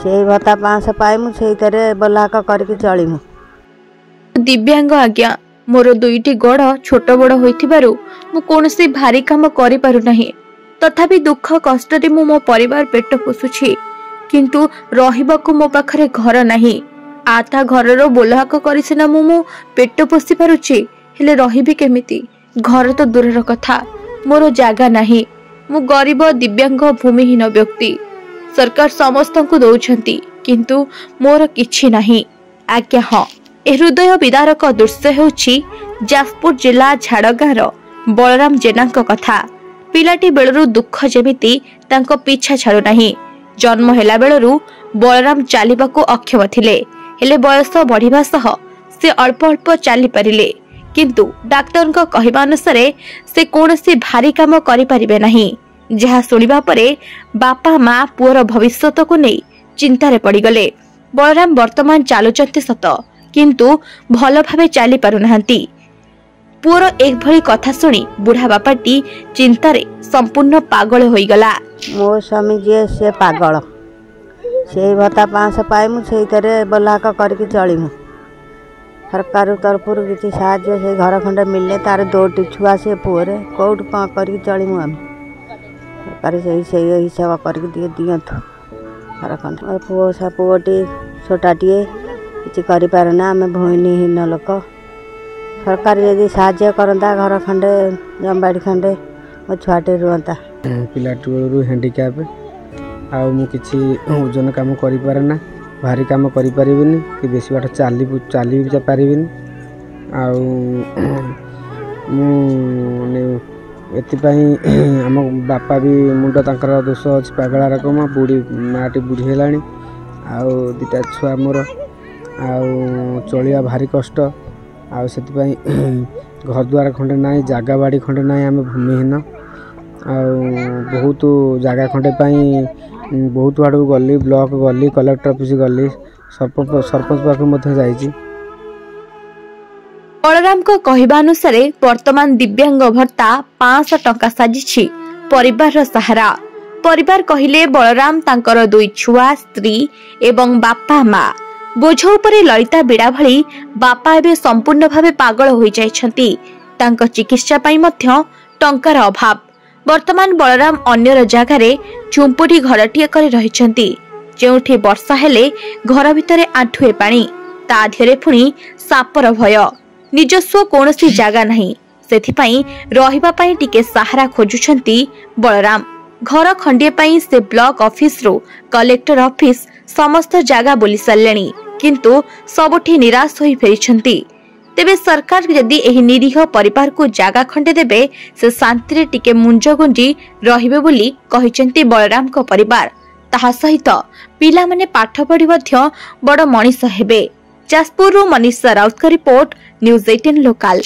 से भत्ता 500 पाइमु से बलाक करके चलिमु। दिव्यांग आज्ञा मोर दुईटी गोड़ छोट बड़ होइथिबारु मु कोनोसी भारी काम करि पारु नाही। तथापि दुख कष्ट रे मु मो परिवार पेट पोसुछि, किंतु रहिबाकु मो पाखरे घर नाही। आता घरर बोलहाक करि सिना मु पेट पोसि पारुछि, हेले रहिबि केमिति? घर तो दूरर कथा, मोर जागा नाही। मु गरीब दिव्यांग भूमिहीन व्यक्ति। सरकार समस्त को दौछंती, किंतु मोर किछि नाही। आज्ञा हाँ, ए हृदय विदारक दृश्य हेउछि जाजपुर जिला झाड़गाँर बलराम जेना कथा। पिलाटी बेलरू दुख जेमिति तांको पीछा छाड़ू नाही। जन्म हेला बेलरू बलराम चालिबाकू अक्षम थिले, हेले बयस बढ़िबा सह से अल्प अल्प चली पारिले। किंतु डाक्टर कहवा अनुसार से कौनसी भारी काम करि परिबे नाही। जहा सुनिबा परे बापा माँ पुअर भविष्यत को नहीं चिंतारे पड़गले। बलराम वर्तमान चलुचंती सत, किंतु भल भावे चली पारु नाहंती। पुअर एक भली कथा सुनी बुढ़ा बापाटी चिंतारे संपूर्ण पागल होई गला। मो स्वामी जे से पागल, से भत्ता 500 पाइमु से बलाक करके चलिमु। सरकार तरफ किसी साहाଯ୍य से घर खंडे मिलने तार 2टी छुआ से पुअरे कौट कौन करके चलिमु। आम सरकार से हिसाब करके दियंतु घर खंडे। पुओटी छोटाटे किसी करना, आम भूमिहीन लोक। सरकार यदि साहाଯ୍य करता घर खंडे जमबाड़ी खंडे मो छुआटे रुहता। पिलाटी बेलू हैंडिक्याप आउ मु किछि ओजन काम करि पारेना, भारी काम करि परिबिनी कि बेसी बाट चाली पारिबिनी। आउ मु एतिपाई आम बापा भी मुंड तांकर दोष अछि, पागला रकम। बुढ़ी माटी बुढ़ी हेलाणी, आउ 2टा छुआ मोर, आउ चलिया भारी कष्ट। आउ सेतिपाई घर द्वार खंडे नाई, जागा बाड़ी खंडे नाई, आम भूमिहीन। आउ बहुत जागा खंडे पाई बहुत आड़ गली, ब्लॉक गली, कलेक्टर ऑफिस गली, सरपंच पाख मध्य जाइछि। बलराम को कहवा अनुसार वर्तमान दिव्यांग भत्ता 500 टंका साजिछि परिवार सहारा। परिवार कहिले बलराम तांकर 2 छुआ, स्त्री एवं बापा माँ। बोझ उपरे ललिता बिड़ा भली बापा एबे संपूर्ण भावे पागल होई जाइछंती। तांको चिकित्सा पाई मध्य टंकार अभाव। वर्तमान बलराम अन्यर जगार झुंपुटी घरटीए करे रहिछंती, जेउठी वर्षा हेले घर भितरे आंठुए पानी, ता धिरे पुणी सापर भय। निजस्व कोनोसी जागा नहीं, सेथिपाई रहिबा पाई टिके सहारा खोजुछंती बलराम। घर खंडिए पाई से ब्लॉक ऑफिस रो कलेक्टर ऑफिस समस्त जागा बोली सारलेनी, किंतु सबुठी निराश होई फेरिछंती। तेबे सरकार यदि एही निरीह परिवार को जागा खंडे देबे से शांति रे टिके मुंज गुंजी रहिबे बोली कहिचंती बलराम को परिवार। ताहा सहित पिला माने पाठ पढ़ी मध्य बड़ मनीष हेबे। जाजपुर मनीषा राउत का रिपोर्ट, न्यूज़ 18 लोकल।